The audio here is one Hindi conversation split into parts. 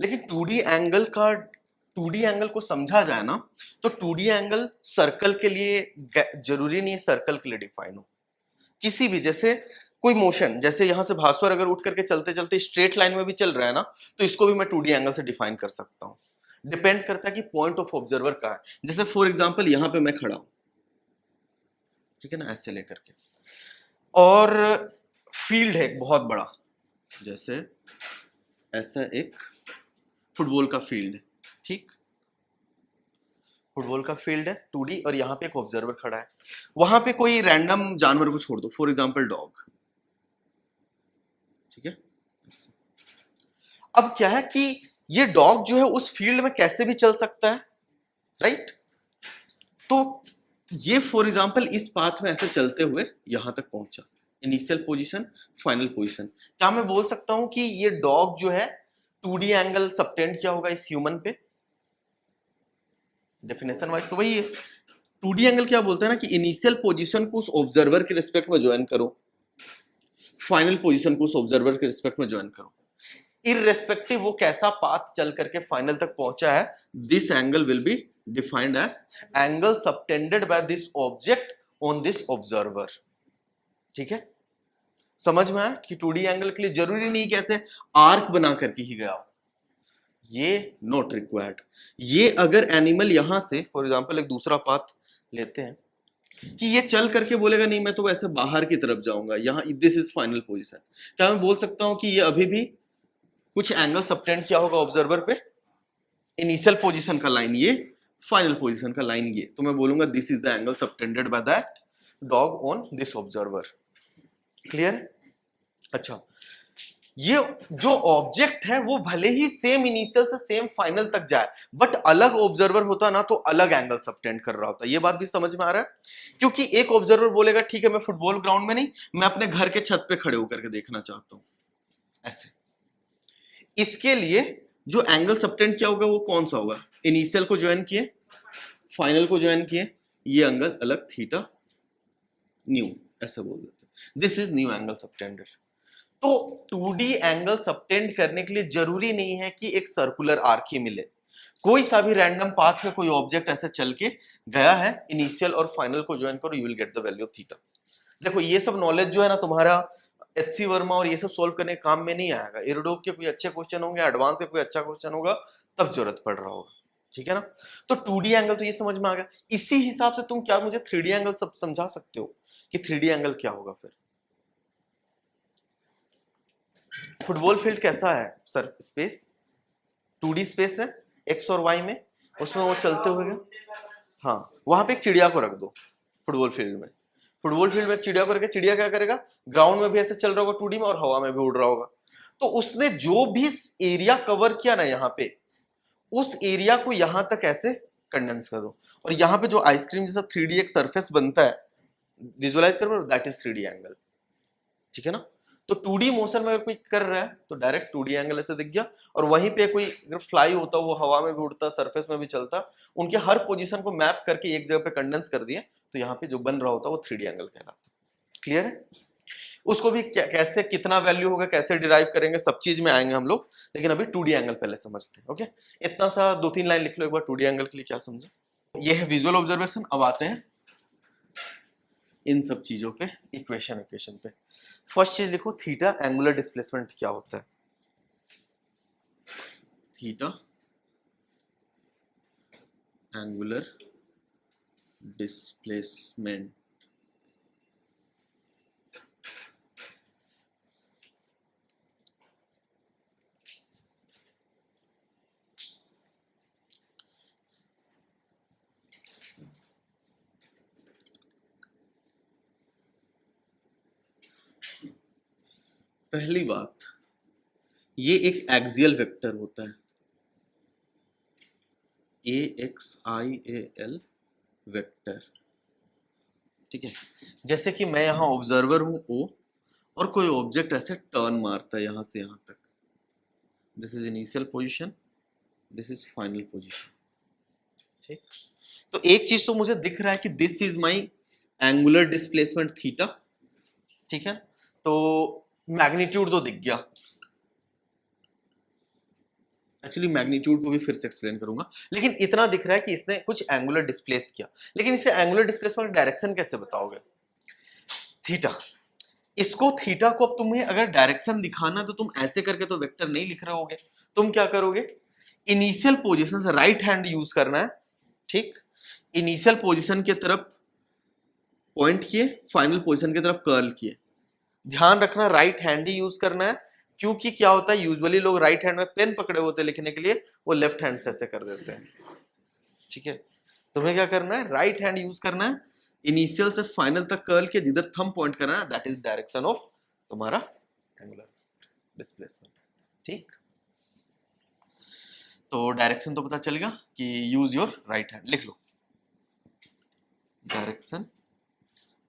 लेकिन 2D एंगल को समझा जाए ना, तो 2D एंगल सर्कल के लिए जरूरी नहीं है सर्कल के लिए डिफाइन हो। किसी भी, जैसे कोई मोशन, जैसे यहां से भास्वर अगर उठ करके चलते चलते स्ट्रेट लाइन में भी चल रहा है ना, तो इसको भी मैं 2D एंगल से डिफाइन कर सकता हूं। डिपेंड करता है कि पॉइंट ऑफ ऑब्जर्वर कहां है। जैसे फॉर एग्जांपल यहां पे मैं खड़ा हूं, ठीक है ना, ऐसे लेकर के, और फील्ड है एक बहुत बड़ा, जैसे ऐसा एक फुटबॉल का फील्ड है, ठीक, फुटबॉल का फील्ड है 2D, और यहां पे एक ऑब्जर्वर खड़ा है। वहां पे कोई रैंडम जानवर को छोड़ दो, फॉर एग्जांपल डॉग, ठीक है। अब क्या है कि ये डॉग जो है उस फील्ड में कैसे भी चल सकता है, राइट। तो ये फॉर एग्जांपल इस पाथ में ऐसे चलते हुए यहां तक पहुंचा, इनिशियल पोजीशन, फाइनल पोजीशन। क्या मैं बोल सकता हूं कि ये डॉग जो है 2D एंगल सबटेंड किया होगा इस ह्यूमन पे? डेफिनेशन वाइज तो वही है। 2D एंगल क्या बोलते हैं ना कि इनिशियल पोजीशन को उस ऑब्जर्वर के रिस्पेक्ट में ज्वाइन करो, फाइनल पोजीशन को उस ऑब्जर्वर के रिस्पेक्ट में ज्वाइन करो, इररेस्पेक्टिव वो कैसा पाथ चल करके फाइनल तक पहुंचा है, this angle will be defined as angle subtended by this object on this observer. ठीक है, समझ में आया कि 2D एंगल के लिए जरूरी नहीं कैसे आर्क बना करके ही गया, ये नॉट रिक्वायर्ड। ये अगर एनिमल यहां से फॉर एग्जांपल एक दूसरा पाथ लेते हैं कि ये चल करके बोलेगा नहीं मैं तो ऐसे बाहर की तरफ जाऊंगा, यहां दिस इज फाइनल पोजीशन, क्या मैं बोल सकता हूं कि ये अभी भी कुछ एंगल सबटेंड किया होगा ऑब्जर्वर पे? इनिशियल पोजीशन का लाइन ये, फाइनल पोजीशन का लाइन ये, तो मैं बोलूंगा this is the angle subtended by that dog on this observer. Clear? अच्छा, ये जो ऑब्जेक्ट है वो भले ही सेम इनिशियल से सेम फाइनल तक जाए, बट अलग ऑब्जर्वर होता ना तो अलग एंगल सबटेंड कर रहा होता। ये बात भी समझ में आ रहा है? क्योंकि एक ऑब्जर्वर बोलेगा ठीक है मैं फुटबॉल ग्राउंड में नहीं, मैं अपने घर के छत पे खड़े होकर के देखना चाहता हूं, ऐसे। इसके लिए जो एंगल सबटेंड किया होगा वो कौन सा होगा? इनिशियल को ज्वाइन किए, फाइनल को ज्वाइन किए, ये एंगल अलग थीटा न्यू, ऐसे बोल देते, this is new angle subtended. तो 2D एंगल सबटेंड करने के लिए जरूरी नहीं है कि एक सर्कुलर आर्क ही मिले, कोई सा भी रैंडम पाथ में कोई ऑब्जेक्ट ऐसे चल के गया है, इनिशियल और फाइनल को ज्वाइन करो, you will get the value of theta. देखो ये सब नॉलेज जो है ना तुम्हारा HC वर्मा और ये सब सोल्व करने के काम में नहीं आएगा, इरडोक के कोई अच्छे क्वेश्चन होंगे, एडवांस के कोई अच्छा क्वेश्चन होगा, तब जरूरत पड़ रहा होगा। ठीक है ना? तो 2D एंगल तो ये समझ में आ गया। इसी हिसाब से तुम क्या मुझे 3D एंगल सब समझा सकते हो कि 3D एंगल क्या होगा फिर? फुटबॉल फील्ड कैसा है सर? स्पेस 2D स्पेस है एक्स और वाई में, उसमें वो चलते हुए गए। हाँ, वहां पे एक चिड़िया को रख दो फुटबॉल फील्ड में, फुटबॉल फील्ड में चिड़िया को रखे, चिड़िया क्या करेगा? ग्राउंड में भी ऐसे चल रहा होगा 2D में और हवा में भी उड़ रहा होगा। तो उसने जो भी एरिया कवर किया ना यहाँ पे, उस एरिया को यहां तक ऐसे कंडेंस कर दो, और यहाँ पे जो आइसक्रीम जैसा 3D एक सरफेस बनता है, विजुअलाइज कर, दैट इज 3D एंगल। ठीक है ना? तो 2D मोशन में अगर कोई कर रहा है तो डायरेक्ट 2D एंगल ऐसे दिख गया, और वहीं पे कोई अगर फ्लाई होता, वो हवा में भी उड़ता, सरफेस में भी चलता, उनके हर पोजीशन को मैप करके एक जगह पे कंडेंस कर दिए, तो यहाँ पे जो बन रहा होता वो 3D एंगल कहलाता। क्लियर है? उसको भी कैसे कितना वैल्यू होगा, कैसे डिराइव करेंगे, सब चीज में आएंगे हम लोग, लेकिन अभी 2D एंगल पहले समझते हैं। ओके, इतना सा 2-3 लाइन लिख लो एक बार 2D एंगल के लिए क्या समझे। ये है विजुअल ऑब्जर्वेशन। अब आते हैं इन सब चीजों पे, इक्वेशन पे। फर्स्ट चीज लिखो, थीटा एंगुलर डिस्प्लेसमेंट क्या होता है? थीटा एंगुलर डिस्प्लेसमेंट पहली बात, ये एक एक्सियल वेक्टर होता है, AXIAL वेक्टर। ठीक है, जैसे कि मैं यहां ऑब्जर्वर हूं O, और कोई ऑब्जेक्ट ऐसे टर्न मारता है यहां से यहां तक, this is initial position, this is final position. ठीक, तो एक चीज तो मुझे दिख रहा है कि this is my angular displacement theta. ठीक है, तो मैग्नीट्यूड तो दिख गया, एक्चुअली मैग्नीट्यूड को भी फिर से एक्सप्लेन करूंगा, लेकिन इतना दिख रहा है कि इसने कुछ एंगुलर डिस्प्लेस किया, लेकिन इसे एंगुलर डिस्प्लेसमेंट डायरेक्शन कैसे बताओगे? थीटा, इसको थीटा को अब तुम्हें अगर डायरेक्शन दिखाना तो तुम ऐसे करके तो वेक्टर नहीं लिख रहे होगे, तुम क्या करोगे, इनिशियल पोजीशन से राइट हैंड यूज करना है, ठीक, इनिशियल पोजीशन की तरफ पॉइंट किए, फाइनल पोजीशन की तरफ कर्ल किए। ध्यान रखना राइट हैंड ही यूज करना है, क्योंकि क्या होता है यूजुअली लोग राइट हैंड में पेन पकड़े होते हैं लिखने के लिए, वो लेफ्ट हैंड से ऐसे कर देते हैं, ठीक है। तुम्हें क्या करना है, राइट हैंड यूज करना है, इनिशियल से फाइनल तक कर्ल के जिधर थंब पॉइंट करना है, दैट इज डायरेक्शन ऑफ तुम्हारा एंगुलर डिस्प्लेसमेंट, ठीक। तो डायरेक्शन तो पता चलेगा कि यूज योर राइट हैंड, लिख लो डायरेक्शन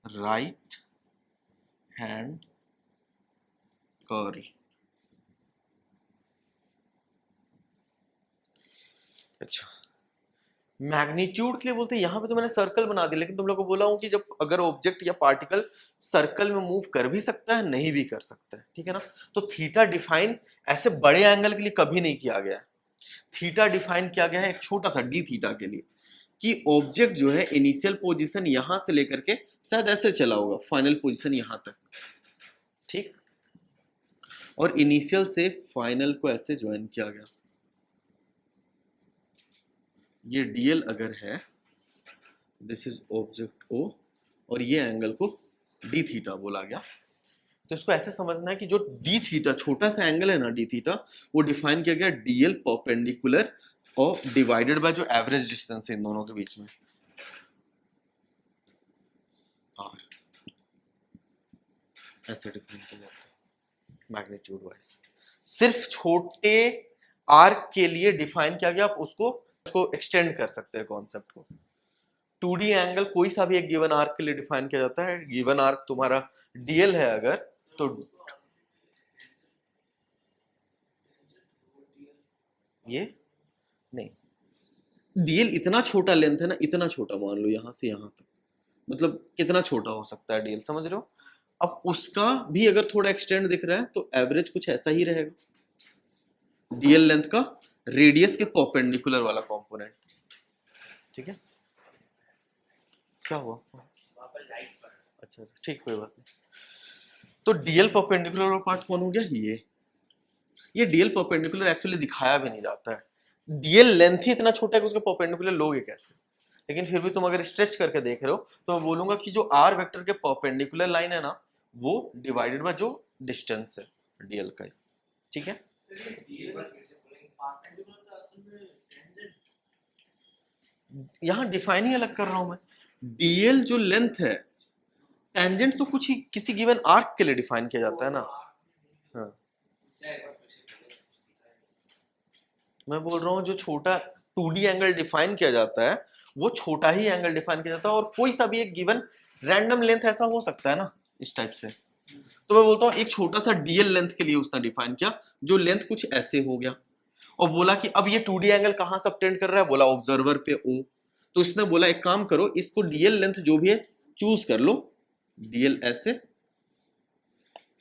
राइट हैंड कर्ल। अच्छा, मैग्नीट्यूड के लिए बोलते हैं, यहां पे तो मैंने सर्कल बना दिया, लेकिन तुम लोग को बोला हूं कि जब अगर ऑब्जेक्ट या पार्टिकल सर्कल में मूव कर भी सकता है, नहीं भी कर सकता है, ठीक है ना। तो थीटा डिफाइन ऐसे बड़े एंगल के लिए कभी नहीं किया गया है, थीटा डिफाइन किया गया है एक छोटा सा डी थीटा के लिए, कि ऑब्जेक्ट जो है इनिशियल पोजीशन यहां से लेकर के शायद ऐसे चला होगा फाइनल पोजीशन यहां तक, ठीक, और इनिशियल से फाइनल को ऐसे ज्वाइन किया गया। ये डीएल अगर है, दिस इज ऑब्जेक्ट ओ, और ये एंगल को डी थीटा बोला गया, तो इसको ऐसे समझना है कि जो डी थीटा छोटा सा एंगल है ना डी थीटा, वो डिफाइन किया गया डीएल परपेंडिकुलर और डिवाइडेड बाय जो एवरेज डिस्टेंस है इन दोनों के बीच में, आर, ऐसे डिफाइन किया जाता है मैग्नीट्यूड वाइज। सिर्फ छोटे आर्क के लिए डिफाइन किया गया, आप उसको एक्सटेंड कर सकते हैं कॉन्सेप्ट को। 2D एंगल कोई सा भी एक गिवन आर्क के लिए डिफाइन किया जाता है, गिवन आर्क तुम्हारा डीएल है अगर, तो ये नहीं, डीएल इतना छोटा लेंथ है ना, इतना छोटा मान लो यहां से यहां तक, मतलब कितना छोटा हो सकता है डीएल, समझ रहे हो। अब उसका भी अगर थोड़ा एक्सटेंड दिख रहा है तो एवरेज कुछ ऐसा ही रहेगा, डीएल लेंथ का रेडियस के परपेंडिकुलर वाला कंपोनेंट, ठीक है। क्या हुआ, अच्छा ठीक, कोई बात नहीं। तो डीएल परपेंडिकुलर पार्ट कौन हो गया, ये डीएल परपेंडिकुलर एक्चुअली दिखाया भी नहीं जाता है, डीएल लेंथ ही इतना छोटा है कि उसके परपेंडिकुलर लोगे कैसे, लेकिन फिर भी तुम अगर स्ट्रेच करके देख रहे हो तो मैं बोलूंगा कि जो आर वेक्टर के परपेंडिकुलर लाइन है ना, वो डिवाइडेड बाय जो डिस्टेंस है डीएल का, ठीक है। यहां डिफाइन ही अलग कर रहा हूं मैं, डीएल जो लेंथ है, टेंजेंट तो कुछ ही किसी गिवन आर्क के लिए डिफाइन किया जाता है ना, हाँ मैं बोल रहा हूँ जो छोटा 2D एंगल डिफाइन किया जाता है, वो छोटा ही एंगल डिफाइन किया जाता है, और कोई सा भी एक गिवन रैंडम लेंथ ऐसा हो सकता है ना इस टाइप से। तो मैं बोलता हूँ एक छोटा सा डीएल लेंथ के लिए उसने डिफाइन किया, जो लेंथ कुछ ऐसे हो गया, और बोला कि अब ये 2D एंगल कहां सबटेंड कर रहा है, बोला ऑब्जर्वर पे ओ। तो इसने बोला एक काम करो, इसको डीएल लेंथ जो भी है चूज कर लो, डीएल ऐसे,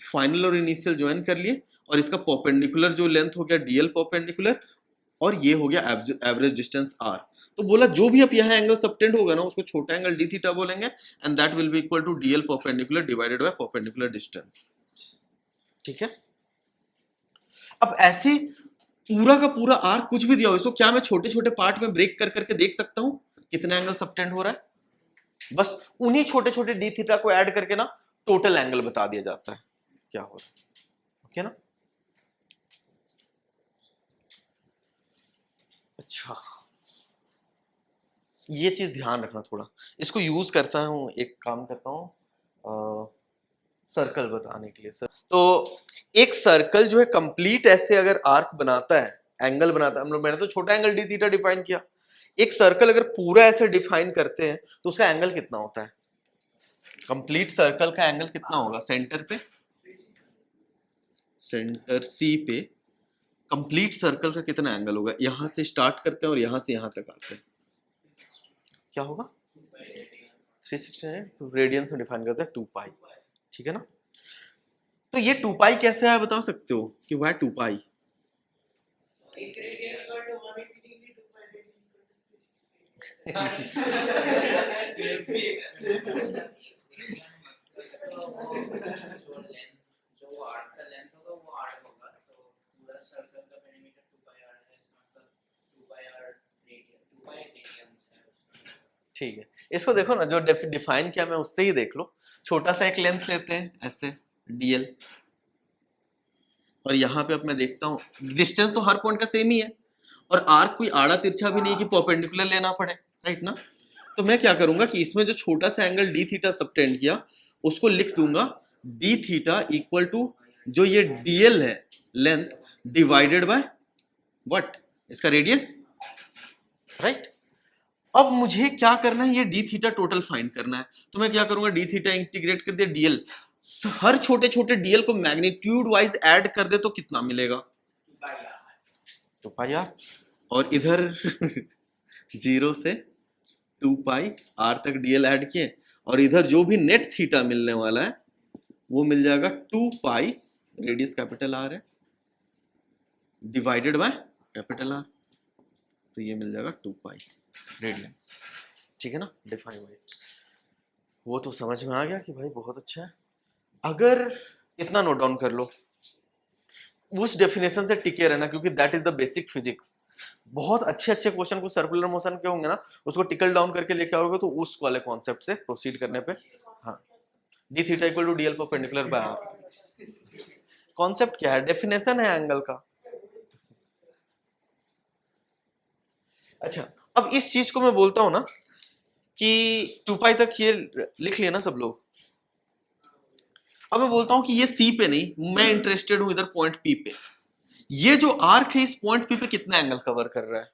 फाइनल और इनिशियल ज्वाइन कर लिए, और इसका परपेंडिकुलर जो लेंथ हो गया डीएल परपेंडिकुलर, और ये हो गया एवरेज डिस्टेंस आर। तो बोला जो भी अब यहाँ एंगल सबटेंड होगा ना, उसको छोटा एंगल डी थीटा बोलेंगे, and that will be equal to dl perpendicular divided by perpendicular distance, ठीक है। अब ऐसे पूरा का पूरा आर कुछ भी दिया हो, इसको क्या मैं छोटे छोटे पार्ट में ब्रेक कर करके देख सकता हूं कितना एंगल सबटेंड हो रहा है, बस उन्हीं छोटे छोटे डी थीटा को ऐड करके ना टोटल एंगल बता दिया जाता है क्या हो रहा है, ओके ना। अच्छा, ये चीज ध्यान रखना थोड़ा, इसको यूज करता हूँ, एक काम करता हूँ सर्कल बताने के लिए सर। तो एक सर्कल जो है कंप्लीट ऐसे अगर आर्क बनाता है, एंगल बनाता है, हम लोग मैंने तो छोटा एंगल डी थीटा डिफाइन किया, एक सर्कल अगर पूरा ऐसे डिफाइन करते हैं तो उसका एंगल कितना होता है, कंप्लीट सर्कल का एंगल कितना होगा, सेंटर पे, सेंटर सी पे कंप्लीट सर्कल का कितना एंगल होगा, यहां से स्टार्ट करते हैं और यहां से यहां तक आते हैं, क्या होगा 360 रेडियंस में डिफाइन करते हैं 2 पाई, ठीक है ना। तो ये 2 पाई कैसे आया बता सकते हो कि वाई 2 पाई, एक radian equal to 180 degree 2 pi radian जो आर्क का लेंथ होगा वो आर्क होगा, तो पूरा सर्कल का पेरीमीटर 2 पाई आर है, इसका मतलब 2 पाई आर रेडियन 2 पाई रेडियंस है उसका। ठीक है, इसको देखो ना, जो डिफाइन किया मैं उससे ही देख लो। छोटा सा एक लेंथ लेते हैं ऐसे dl, और यहाँ पे अब मैं देखता हूँ डिस्टेंस तो हर पॉइंट का सेम ही है, और आर्क कोई आड़ा तिरछा भी नहीं कि परपेंडिकुलर लेना पड़े, राइट ना। तो मैं क्या करूंगा कि इसमें जो छोटा सा एंगल डी थीटा सबटेंड किया उसको लिख दूंगा डी थीटा इक्वल टू जो ये dl है लेंथ डिवाइडेड बाय व्हाट, इसका रेडियस, राइट। अब मुझे क्या करना है, ये डी थीटा टोटल फाइंड करना है। तो मैं क्या करूंगा, डी थीटा इंटीग्रेट कर दिया dl, हर छोटे छोटे dl को मैग्नीट्यूड वाइज ऐड कर दे तो कितना मिलेगा, 2 पाई आर। और इधर 0 से 2 पाई आर तक dl ऐड किए, और इधर जो भी नेट थीटा मिलने वाला है वो मिल जाएगा 2 पाई, रेडियस कैपिटल आर है, डिवाइडेड बाय कैपिटल आर, तो ये मिल जाएगा 2 पाई रेडियंस। ठीक है ना, डिफाइन वाइज वो तो समझ में आ गया कि भाई बहुत अच्छा है। अगर इतना नोट डाउन कर लो, उस डेफिनेशन से टिके रहना, क्योंकि that is the basic physics. बहुत अच्छे अच्छे क्वेश्चन कुछ सर्कुलर मोशन के होंगे ना, उसको टिकल डाउन करके लेके आओगे तो उस वाले कॉन्सेप्ट से प्रोसीड करने पे। हाँ, d theta equal to dl perpendicular by r, concept क्या है, डेफिनेशन है एंगल का। अच्छा, अब इस चीज को मैं बोलता हूं ना कि 2 पाई तक ये लिख लिया ना सब लोग। अब मैं बोलता हूं कि ये सी पे नहीं, मैं इंटरेस्टेड हूं इधर पॉइंट पी पे। ये जो आर्क है इस पॉइंट पी पे कितना एंगल कवर कर रहा है,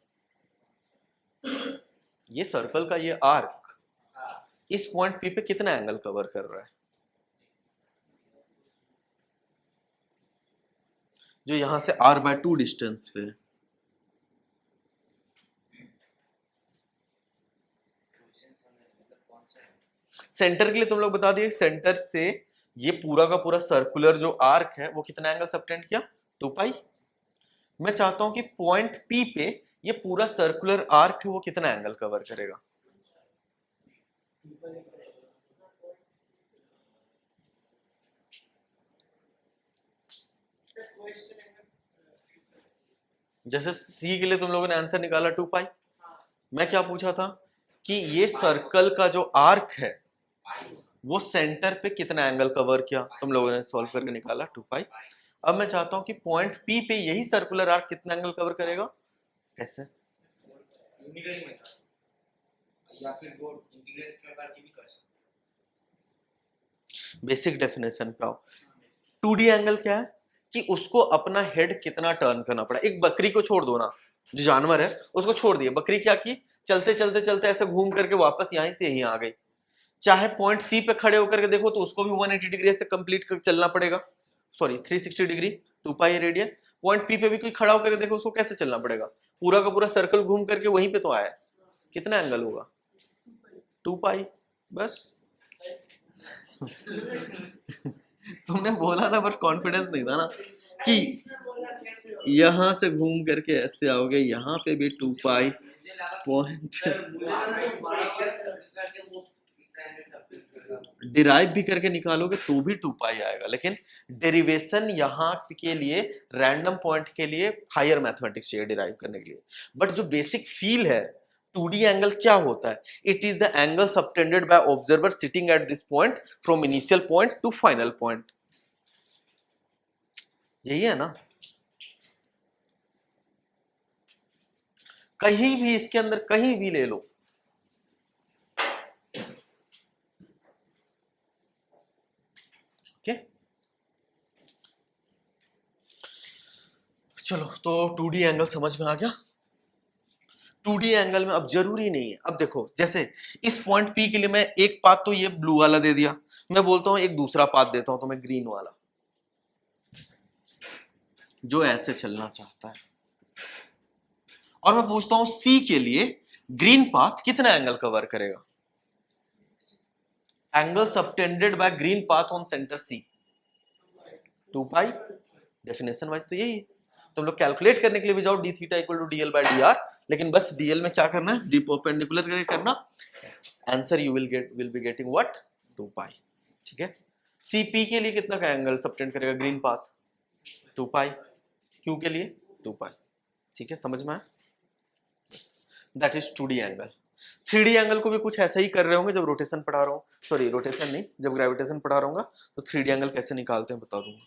ये सर्कल का ये आर्क इस पॉइंट पी पे कितना एंगल कवर कर रहा है, जो यहां से r/2 डिस्टेंस पे। सेंटर के लिए तुम लोग बता दिए, सेंटर से ये पूरा का पूरा सर्कुलर जो आर्क है वो कितना एंगल सबटेंड किया, 2 पाई। मैं चाहता हूं कि पॉइंट पी पे ये पूरा सर्कुलर आर्क है वो कितना एंगल कवर करेगा, जैसे सी के लिए तुम लोगों ने आंसर निकाला 2 पाई। मैं क्या पूछा था कि ये सर्कल का जो आर्क है वो सेंटर पे कितना एंगल कवर किया, तुम लोगों ने सॉल्व करके निकाला 2 पाई। अब मैं चाहता हूं कि पॉइंट पी पे यही सर्कुलर आर्क कितना एंगल कवर करेगा, कैसे, या फिर वो इंटीग्रेट करके भी कर सकते बेसिक डेफिनेशन पे आओ। 2D एंगल क्या है कि उसको अपना हेड कितना टर्न करना पड़ा। एक बकरी को छोड़ दो ना, जो जानवर है उसको छोड़ दिया, बकरी क्या की, चलते चलते चलते ऐसे घूम करके वापस यहीं से यहीं आ गई। चाहे पॉइंट सी पे खड़े होकर के देखो तो उसको भी 180 डिग्री से कंप्लीट कर चलना पड़ेगा, sorry 360 degree, 2 pi radian. Point P पे भी कोई खड़ा होकर देखो उसको कैसे चलना पड़ेगा, पूरा का पूरा सर्कल घूम करके वहीं पे तो आया है, कितना एंगल होगा, 2 पाई, बस। तुमने बोला ना, बट कॉन्फिडेंस नहीं था ना कि यहां से घूम करके ऐसे आओगे, यहाँ पे भी 2 पाई पॉइंट डिराइव भी करके निकालोगे तो भी 2 पाई आएगा, लेकिन डेरिवेशन यहाँ के लिए रैंडम पॉइंट के लिए हायर मैथमेटिक्स चाहिए डिराइव करने के लिए। बट जो बेसिक फील है 2D एंगल क्या होता है, it is the angle subtended bye observer sitting at this point from initial point two final point, यही है ना। कहीं भी इसके अंदर कहीं भी ले लो, ओके। चलो, तो 2D एंगल समझ में आ गया। 2D एंगल में अब जरूरी नहीं है, अब देखो जैसे इस पॉइंट P के लिए मैं एक पाथ तो ये ब्लू वाला दे दिया, मैं बोलता हूं एक दूसरा पाथ देता हूं तो मैं ग्रीन वाला, जो ऐसे चलना चाहता है। और मैं पूछता हूं C के लिए ग्रीन पाथ कितना एंगल कवर करेगा, angle subtended by green path on centre C, 2 pi, definition wise तो यही है। तुम लोग कैलकुलेट करने के लिए भी जाओ d theta equal to dl by d r, लेकिन बस डीएल में क्या करना है, डी परपेंडिकुलर करना, answer you will be getting what 2 pi. ठीक है, सीपी के लिए कितना का एंगल सबटेंड करेगा ग्रीन पाथ 2 पाई, क्यू के लिए 2 पाई। ठीक है, समझ में आया? That is 2D angle. 3D angle को भी कुछ ऐसा ही कर रहे होंगे जब रोटेशन पढ़ा रहा हूँ, सॉरी रोटेशन नहीं, जब ग्रेविटेशन पढ़ा रहा हूँ तो 3D एंगल कैसे निकालते हैं बता दूंगा।